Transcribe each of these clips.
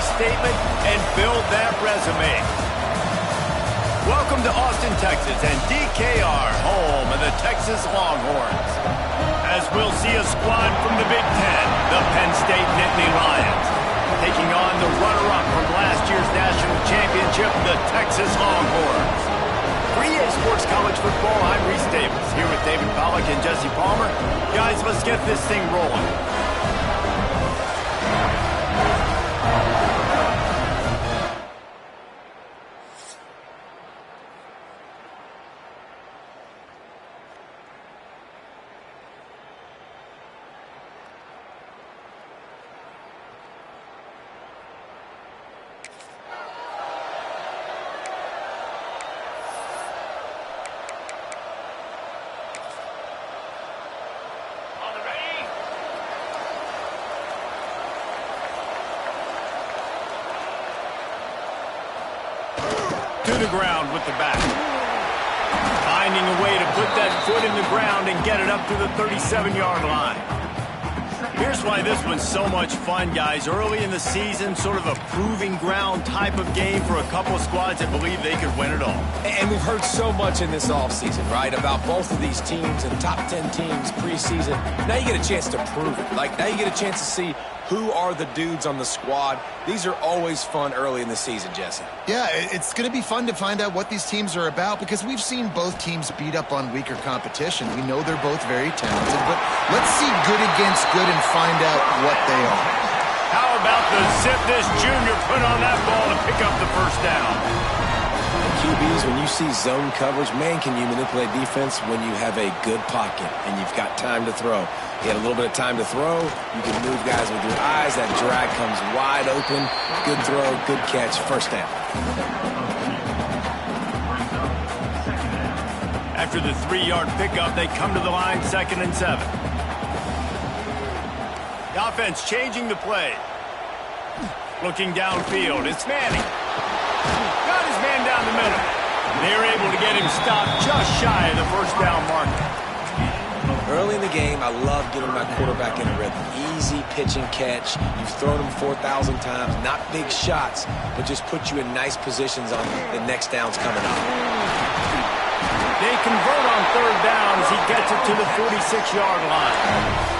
victory statement and build that resume. Welcome to Austin, Texas, and DKR, home of the Texas Longhorns. As we'll see a squad from the Big Ten, the Penn State Nittany Lions, taking on the runner-up from last year's national championship, the Texas Longhorns. For EA Sports College Football, I'm Reese Davis, here with David Pollack and Jesse Palmer. Guys, let's get this thing rolling. To the ground with the back. Finding a way to put that foot in the ground and get it up to the 37-yard line. Here's why this one's so much fun, guys. Early in the season, sort of a proving ground type of game for a couple of squads that believe they could win it all. And we've heard so much in this offseason, right, about both of these teams and top 10 teams preseason. Now you get a chance to prove it. Like, now you get a chance to see who are the dudes on the squad. These are always fun early in the season, Jesse. Yeah, it's going to be fun to find out what these teams are about because we've seen both teams beat up on weaker competition. We know they're both very talented, but let's see good against good and find out what they are. How about the zip this junior put on that ball to pick up the first down? QBs, when you see zone coverage, man, can you manipulate defense when you have a good pocket and you've got time to throw. You had a little bit of time to throw. You can move guys with your eyes. That drag comes wide open. Good throw, good catch, first down. After the 3-yard pickup, they come to the line, 2nd and 7. The offense changing the play. Looking downfield, it's Manning. Got his man down the middle. They're able to get him stopped just shy of the first down marker. Early in the game, I love getting my quarterback in a rhythm. Easy pitch and catch. You've thrown him 4,000 times. Not big shots, but just put you in nice positions on the next downs coming up. They convert on 3rd down as he gets it to the 46-yard line.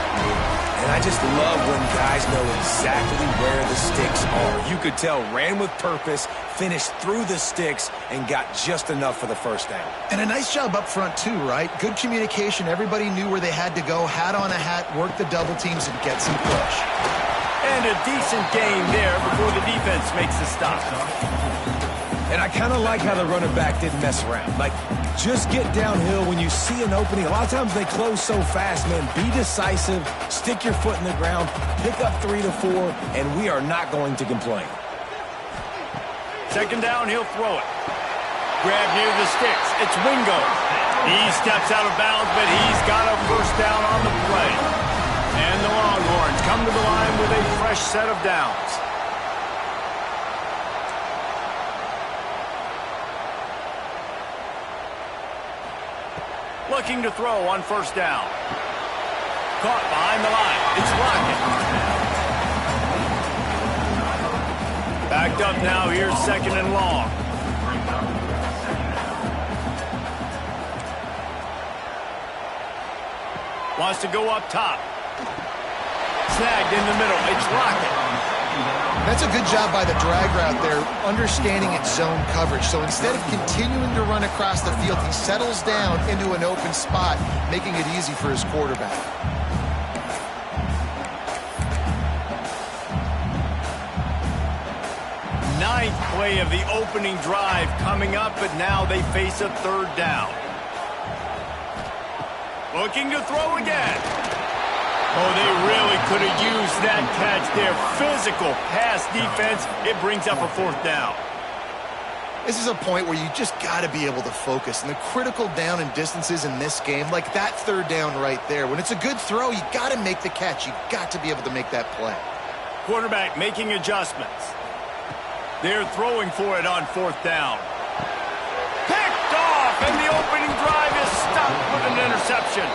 And I just love when guys know exactly where the sticks are. You could tell ran with purpose, finished through the sticks, and got just enough for the first down. And a nice job up front, too, right? Good communication. Everybody knew where they had to go. Hat on a hat, work the double teams, and get some push. And a decent gain there before the defense makes the stop. And I kind of like how the running back didn't mess around. Like, just get downhill when you see an opening. A lot of times they close so fast, man. Be decisive, stick your foot in the ground, pick up 3 to 4, and we are not going to complain. 2nd down, he'll throw it. Grab near the sticks. It's Wingo. He steps out of bounds, but he's got a first down on the play. And the Longhorns come to the line with a fresh set of downs. Looking to throw on 1st down. Caught behind the line. It's Lockett. Backed up now. Here's 2nd and long. Wants to go up top. Snagged in the middle. It's Lockett. That's a good job by the drag route there, understanding its zone coverage. So instead of continuing to run across the field, he settles down into an open spot, making it easy for his quarterback. Ninth play of the opening drive coming up, but now they face a 3rd down. Looking to throw again. Oh, they really could have used that catch there. Physical pass defense. It brings up a 4th down. This is a point where you just got to be able to focus. And the critical down and distances in this game, like that 3rd down right there, when it's a good throw, you got to make the catch. You got to be able to make that play. Quarterback making adjustments. They're throwing for it on 4th down. Picked off, and the opening drive is stopped with an interception.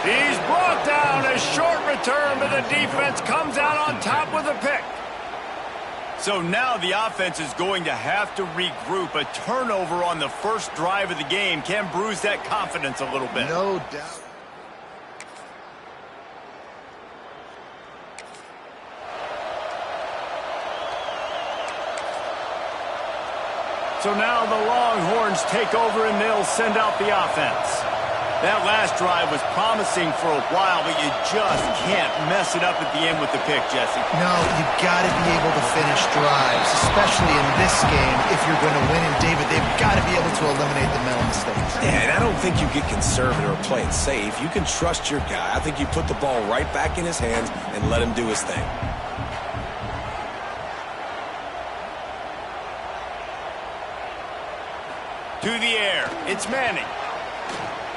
He's brought down, a short return, but the defense comes out on top with a pick. So now the offense is going to have to regroup. A turnover on the first drive of the game can bruise that confidence a little bit. No doubt. So now the Longhorns take over and they'll send out the offense. That last drive was promising for a while, but you just can't mess it up at the end with the pick, Jesse. No, you've got to be able to finish drives, especially in this game if you're going to win. And, David, they've got to be able to eliminate the mental mistakes. Yeah, and I don't think you get conservative or play it safe. You can trust your guy. I think you put the ball right back in his hands and let him do his thing. To the air, it's Manning.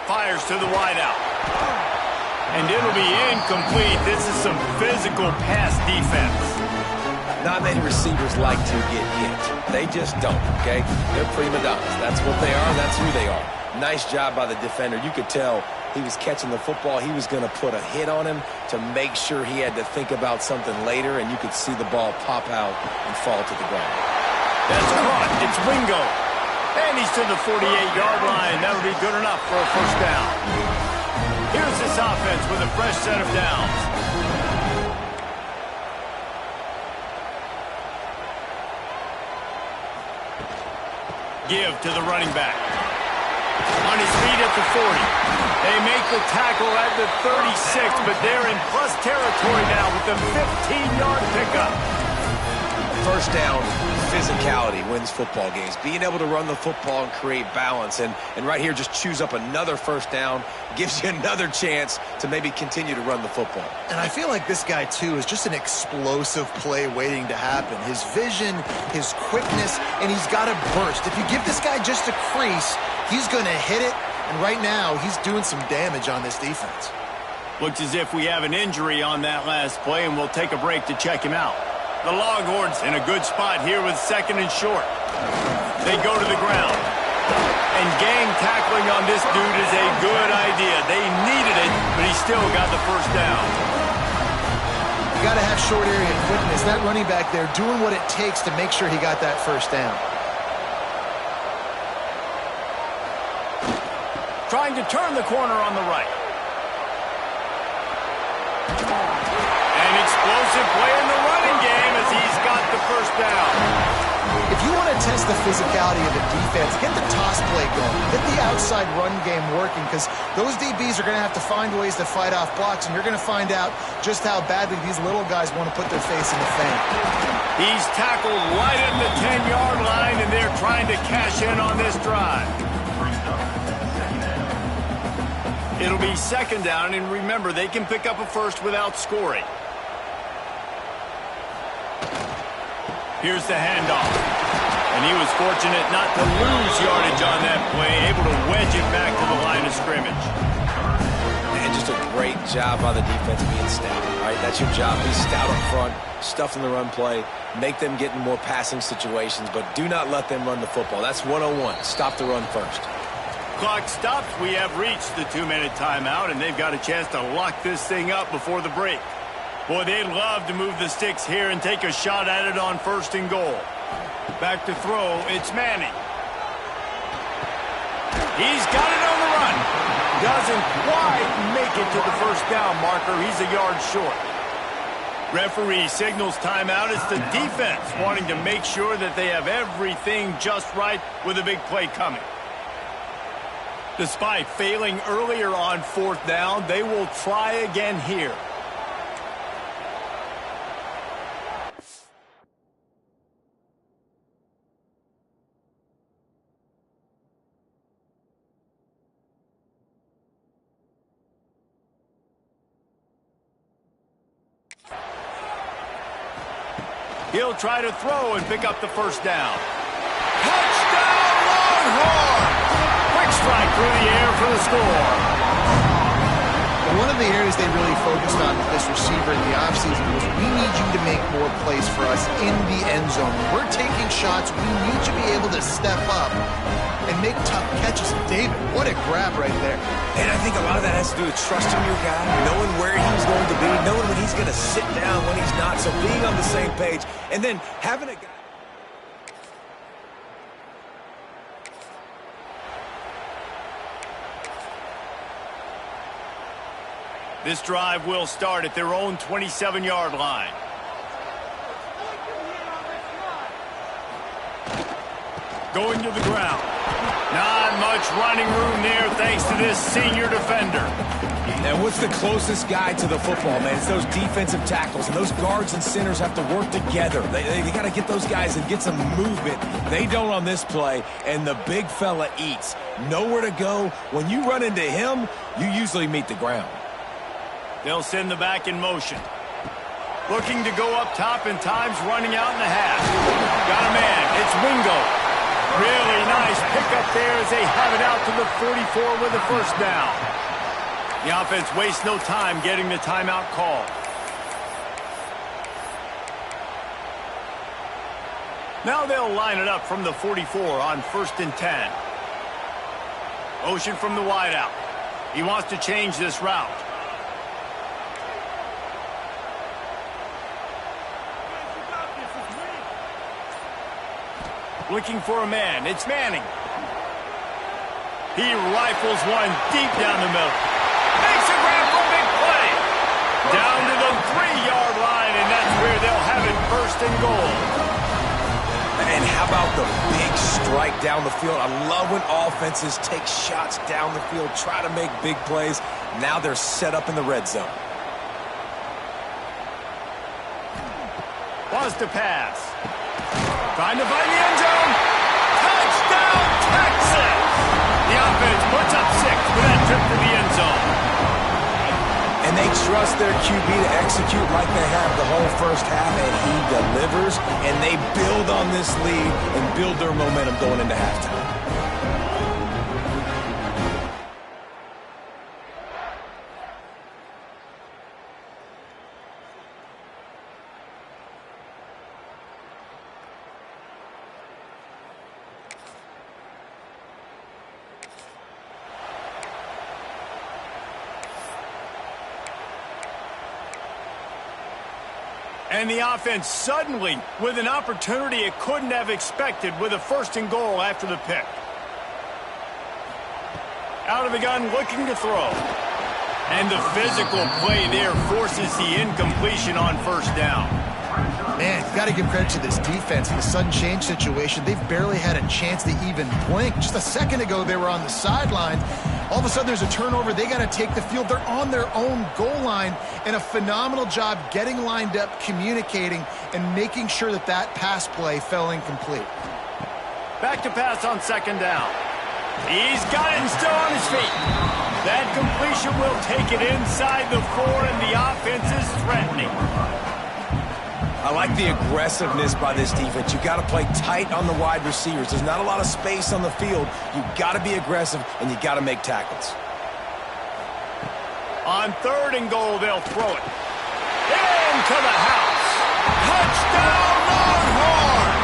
Fires to the wideout. And it'll be incomplete. This is some physical pass defense. Not many receivers like to get hit. They just don't, okay? They're prima donnas. That's what they are. That's who they are. Nice job by the defender. You could tell he was catching the football. He was going to put a hit on him to make sure he had to think about something later, and you could see the ball pop out and fall to the ground. That's caught. It's Wingo. And he's to the 48-yard line. That'll be good enough for a first down. Here's this offense with a fresh set of downs. Give to the running back. On his feet at the 40. They make the tackle at the 36, but they're in plus territory now with the 15-yard pickup. First down, physicality wins football games. Being able to run the football and create balance. And right here, just choose up another first down. Gives you another chance to maybe continue to run the football. And I feel like this guy, too, is just an explosive play waiting to happen. His vision, his quickness, and he's got a burst. If you give this guy just a crease, he's going to hit it. And right now, he's doing some damage on this defense. Looks as if we have an injury on that last play, and we'll take a break to check him out. The Longhorns in a good spot here with second and short. They go to the ground. And gang tackling on this dude is a good idea. They needed it, but he still got the first down. You got to have short area quickness. That running back there doing what it takes to make sure he got that first down. Trying to turn the corner on the right. An explosive play in the running game as he's got the first down. If you want to test the physicality of a defense, get the toss play going. Get the outside run game working, because those DBs are going to have to find ways to fight off blocks, and you're going to find out just how badly these little guys want to put their face in the fan. He's tackled right at the 10-yard line, and they're trying to cash in on this drive. It'll be second down, and remember, they can pick up a first without scoring. Here's the handoff. And he was fortunate not to lose yardage on that play, able to wedge it back to the line of scrimmage. And just a great job by the defense being stout, right? That's your job. Be stout up front, stuff in the run play, make them get in more passing situations, but do not let them run the football. That's 101. Stop the run first. Clock stops. We have reached the 2-minute timeout, and they've got a chance to lock this thing up before the break. Boy, they'd love to move the sticks here and take a shot at it on first and goal. Back to throw, it's Manning. He's got it on the run. Doesn't quite make it to the first down marker. He's a yard short. Referee signals timeout. It's the defense wanting to make sure that they have everything just right with a big play coming. Despite failing earlier on fourth down, they will try again here. He'll try to throw and pick up the first down. Touchdown, Longhorns! Quick strike through the air for the score. One of the areas they really focused on with this receiver in the offseason was we need you to make more plays for us in the end zone. When we're taking shots, we need you to be able to step up and make tough catches. David, what a grab right there. And I think a lot of that has to do with trusting your guy, knowing where he's going to be, knowing when he's going to sit down, when he's not, so being on the same page, and then having a guy. This drive will start at their own 27-yard line. Going to the ground. Not much running room there thanks to this senior defender. And what's the closest guy to the football, man? It's those defensive tackles, and those guards and centers have to work together. They got to get those guys and get some movement. They don't on this play, and the big fella eats. Nowhere to go. When you run into him, you usually meet the ground. They'll send the back in motion. Looking to go up top and times running out in the half. Got a man. It's Wingo. Really nice pickup there as they have it out to the 44 with a first down. The offense wastes no time getting the timeout call. Now they'll line it up from the 44 on 1st and 10. Motion from the wideout. He wants to change this route. Looking for a man. It's Manning. He rifles one deep down the middle. Makes a grab for a big play. Down to the 3-yard line, and that's where they'll have it 1st and goal. And how about the big strike down the field? I love when offenses take shots down the field, try to make big plays. Now they're set up in the red zone. Wants to pass. Trying to find the end zone. Touchdown, Texas! The offense puts up 6 with that trip to the end zone. And they trust their QB to execute like they have the whole first half, and he delivers, and they build on this lead and build their momentum going into halftime. And the offense suddenly with an opportunity it couldn't have expected with a 1st and goal after the pick. Out of the gun, looking to throw. And the physical play there forces the incompletion on 1st down. Man, you got to give credit to this defense in the sudden change situation. They've barely had a chance to even blink. Just a second ago, they were on the sidelines. All of a sudden, there's a turnover. They got to take the field. They're on their own goal line, and a phenomenal job getting lined up, communicating, and making sure that that pass play fell incomplete. Back to pass on 2nd down. He's got it and still on his feet. That completion will take it inside the 4, and the offense is threatening. I like the aggressiveness by this defense. You got to play tight on the wide receivers. There's not a lot of space on the field. You got to be aggressive, and you got to make tackles. On 3rd and goal, they'll throw it. Into the house. Touchdown, Longhorns!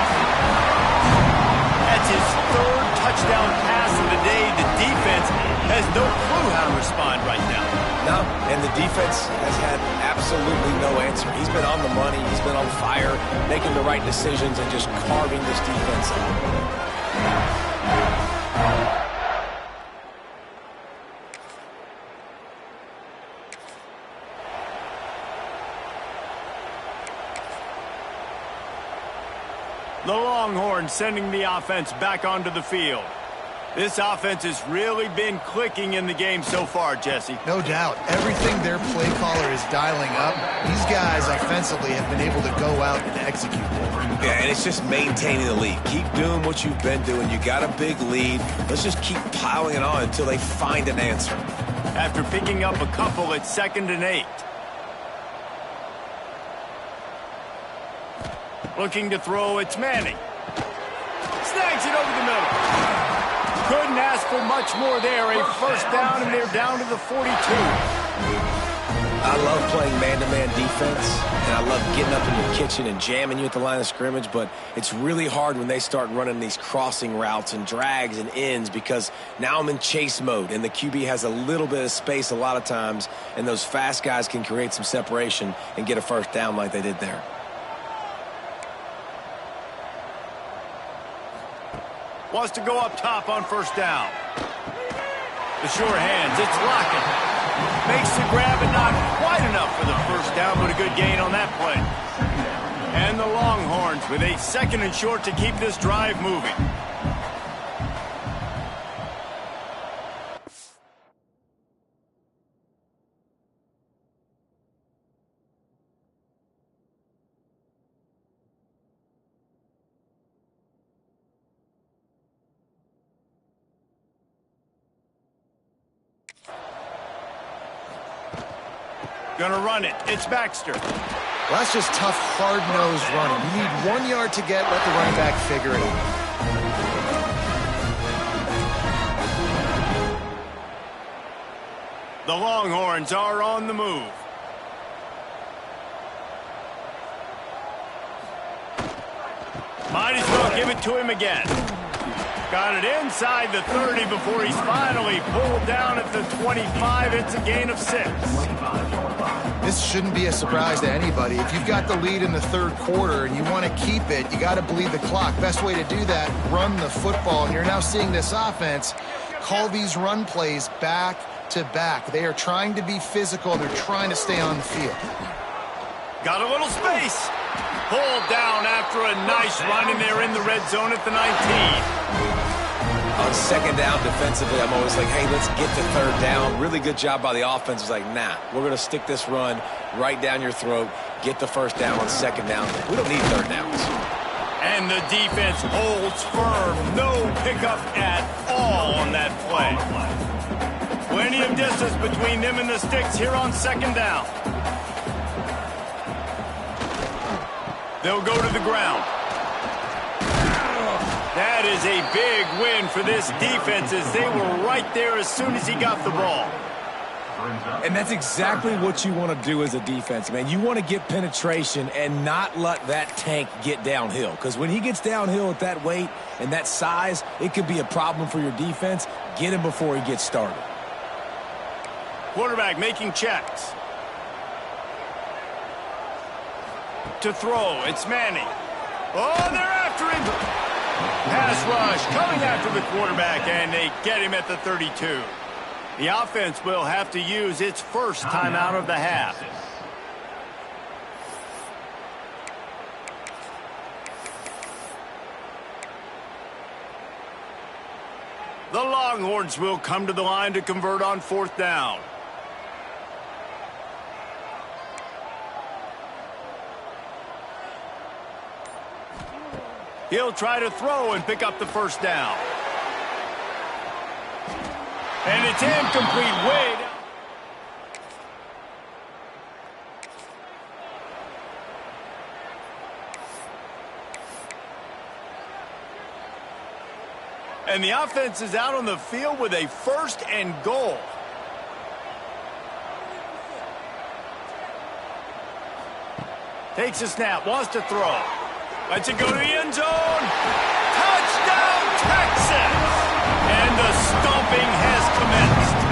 That's his 3rd touchdown pass of the day. The defense has no clue how to respond right now. No, and the defense has had absolutely no answer. He's been on the money. He's been on fire, making the right decisions and just carving this defense up. The Longhorns sending the offense back onto the field. This offense has really been clicking in the game so far, Jesse. No doubt. Everything their play caller is dialing up, these guys offensively have been able to go out and execute. Yeah, and it's just maintaining the lead. Keep doing what you've been doing. You got a big lead. Let's just keep piling it on until they find an answer. After picking up a couple at 2nd and 8. Looking to throw, it's Manning. Snags it over the middle. Couldn't ask for much more there. A 1st down, and they're down to the 42. I love playing man-to-man defense, and I love getting up in your kitchen and jamming you at the line of scrimmage, but it's really hard when they start running these crossing routes and drags and ends because now I'm in chase mode, and the QB has a little bit of space a lot of times, and those fast guys can create some separation and get a first down like they did there. Wants to go up top on first down. The sure hands, it's Lockett. Makes the grab and not quite enough for the first down, but a good gain on that play. And the Longhorns with a 2nd and short to keep this drive moving. Gonna run it. It's Baxter. Well, that's just tough, hard-nosed running. You need 1 yard to get, let the running back figure it out. The Longhorns are on the move. Might as well give it to him again. Got it inside the 30 before he's finally pulled down at the 25. It's a gain of 6. This shouldn't be a surprise to anybody. If you've got the lead in the 3rd quarter and you want to keep it, you got to bleed the clock. Best way to do that, run the football. And you're now seeing this offense call these run plays back to back. They are trying to be physical. They're trying to stay on the field. Got a little space. Pulled down after a nice run, and they're in the red zone at the 19. On 2nd down defensively, I'm always like, hey, let's get to 3rd down. Really good job by the offense. It's like, nah, we're going to stick this run right down your throat, get the first down on 2nd down. We don't need 3rd downs. And the defense holds firm. No pickup at all on that play. Plenty of distance between them and the sticks here on 2nd down. They'll go to the ground. That is a big win for this defense as they were right there as soon as he got the ball. And that's exactly what you want to do as a defense, man. You want to get penetration and not let that tank get downhill. Because when he gets downhill at that weight and that size, it could be a problem for your defense. Get him before he gets started. Quarterback making checks. To throw, it's Manning. Oh, they're after him. Pass rush coming after the quarterback, and they get him at the 32. The offense will have to use its first timeout of the half. The Longhorns will come to the line to convert on 4th down. He'll try to throw and pick up the first down. And it's incomplete way down. And the offense is out on the field with a 1st and goal. Takes a snap, wants to throw. Lets it go to the end zone. Touchdown, Texas! And the stomping has commenced.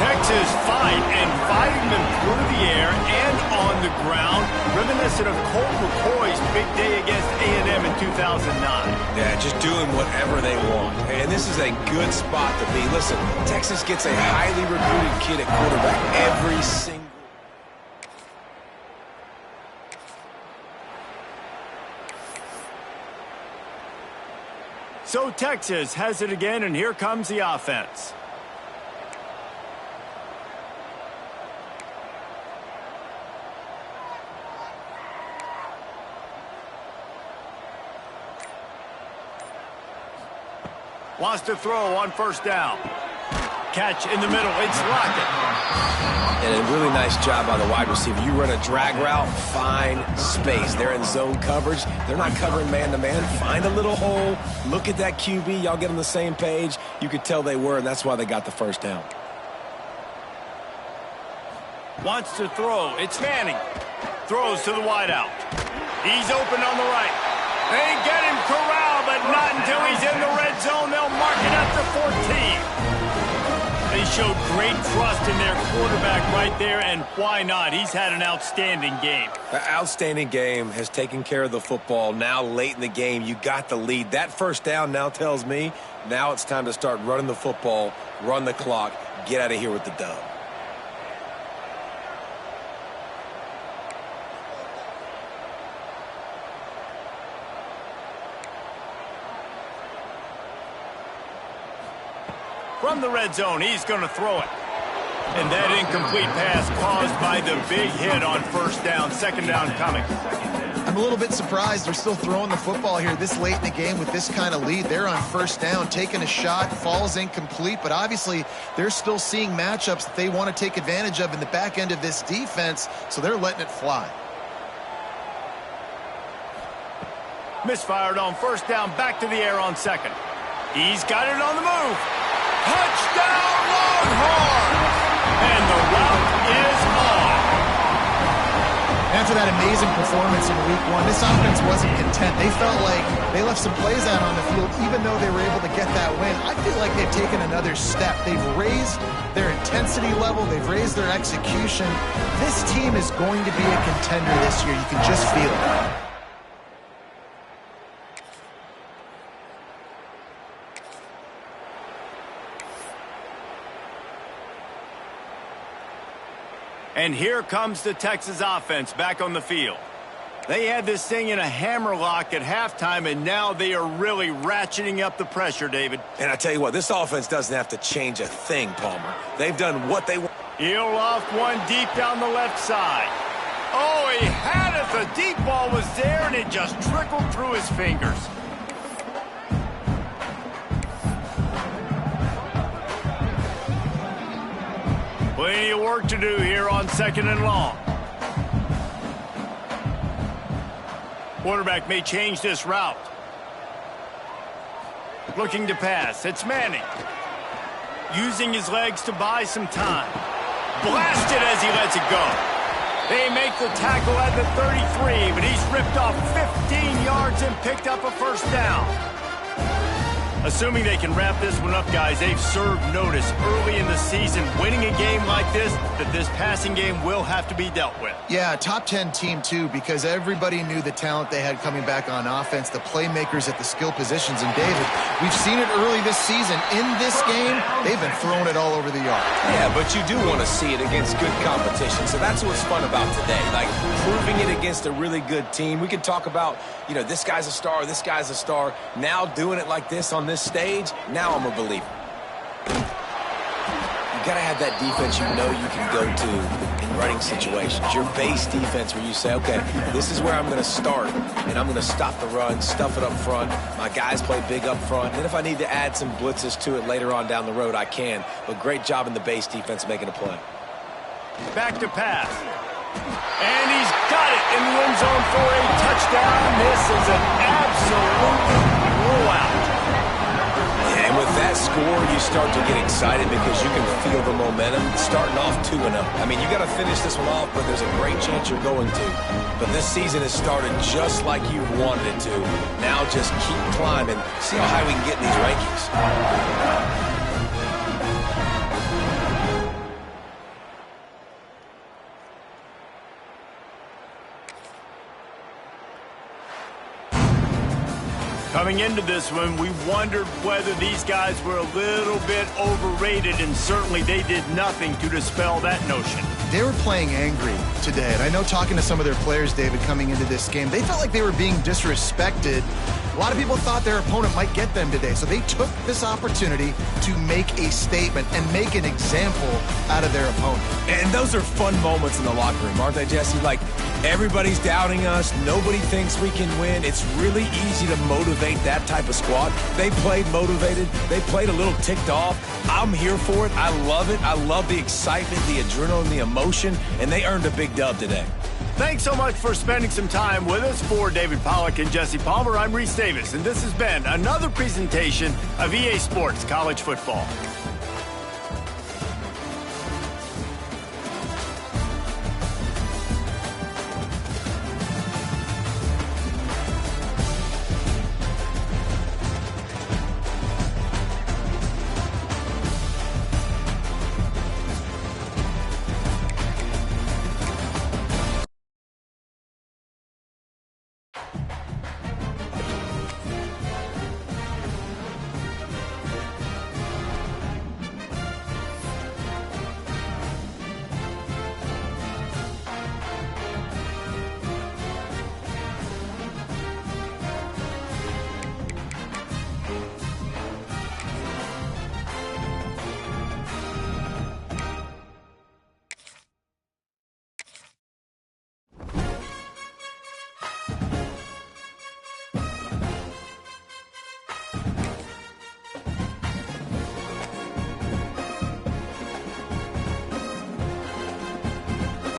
Texas fighting them through the air and on the ground, reminiscent of Colt McCoy's big day against A&M in 2009. Yeah, just doing whatever they want. And this is a good spot to be. Listen, Texas gets a highly recruited kid at quarterback every single. So Texas has it again, and here comes the offense. Wants to throw on 1st down. Catch in the middle. It's Lockett. And a really nice job by the wide receiver. You run a drag route, find space. They're in zone coverage. They're not covering man-to-man. Find a little hole. Look at that QB. Y'all get on the same page. You could tell they were, and that's why they got the first down. Wants to throw. It's Manning. Throws to the wideout. He's open on the right. They get him corralled, but not until he's in the red zone. They'll mark it up to 14. They showed great trust in their quarterback right there, and why not? He's had an outstanding game. The outstanding game has taken care of the football. Now, late in the game, you got the lead. That first down now tells me now it's time to start running the football, run the clock, get out of here with the dub. From the red zone, he's going to throw it. And that incomplete pass caused by the big hit on first down. Second down coming. I'm a little bit surprised they're still throwing the football here this late in the game with this kind of lead. They're on first down, taking a shot, falls incomplete, but obviously they're still seeing matchups that they want to take advantage of in the back end of this defense, so they're letting it fly. Misfired on first down, back to the air on second. He's got it on the move. Touchdown, Longhorns! And the route is on. After that amazing performance in Week 1, this offense wasn't content. They felt like they left some plays out on the field, even though they were able to get that win. I feel like they've taken another step. They've raised their intensity level. They've raised their execution. This team is going to be a contender this year. You can just feel it. And here comes the Texas offense back on the field. They had this thing in a hammerlock at halftime, and now they are really ratcheting up the pressure, David. And I tell you what, this offense doesn't have to change a thing, Palmer. They've done what they want. He'll off one deep down the left side. Oh, he had it. The deep ball was there, and it just trickled through his fingers. Plenty of work to do here on second and long. Quarterback may change this route. Looking to pass. It's Manning. Using his legs to buy some time. Blasted as he lets it go. They make the tackle at the 33, but he's ripped off 15 yards and picked up a first down. Assuming they can wrap this one up, guys, they've served notice early in the season. Winning a game like this, that this passing game will have to be dealt with. Yeah, top 10 team, too, because everybody knew the talent they had coming back on offense, the playmakers at the skill positions. And, David, we've seen it early this season. In this game, they've been throwing it all over the yard. Yeah, but you do want to see it against good competition. So that's what's fun about today, like proving it against a really good team. We can talk about, you know, this guy's a star, this guy's a star. Now doing it like this on this stage, now I'm a believer. You got to have that defense you know you can go to in running situations. Your base defense where you say, okay, this is where I'm going to start, and I'm going to stop the run, stuff it up front. My guys play big up front. And if I need to add some blitzes to it later on down the road, I can. But great job in the base defense making a play. Back to pass. And he's got it in the end zone for a touchdown. This is an absolute blowout. And with that score, you start to get excited because you can feel the momentum starting off 2-0. I mean, you got to finish this one off, but there's a great chance you're going to. But this season has started just like you wanted it to. Now just keep climbing. See how high we can get in these rankings. Coming into this one, we wondered whether these guys were a little bit overrated, and certainly they did nothing to dispel that notion. They were playing angry today, and I know talking to some of their players, David, coming into this game, they felt like they were being disrespected. A lot of people thought their opponent might get them today, so they took this opportunity to make a statement and make an example out of their opponent. And those are fun moments in the locker room, aren't they, Jesse? Like, everybody's doubting us. Nobody thinks we can win. It's really easy to motivate that type of squad. They played motivated. They played a little ticked off. I'm here for it. I love it. I love the excitement, the adrenaline, the emotion, and they earned a big dub today. Thanks so much for spending some time with us. For David Pollack and Jesse Palmer, I'm Reese Davis, and this has been another presentation of EA Sports College Football.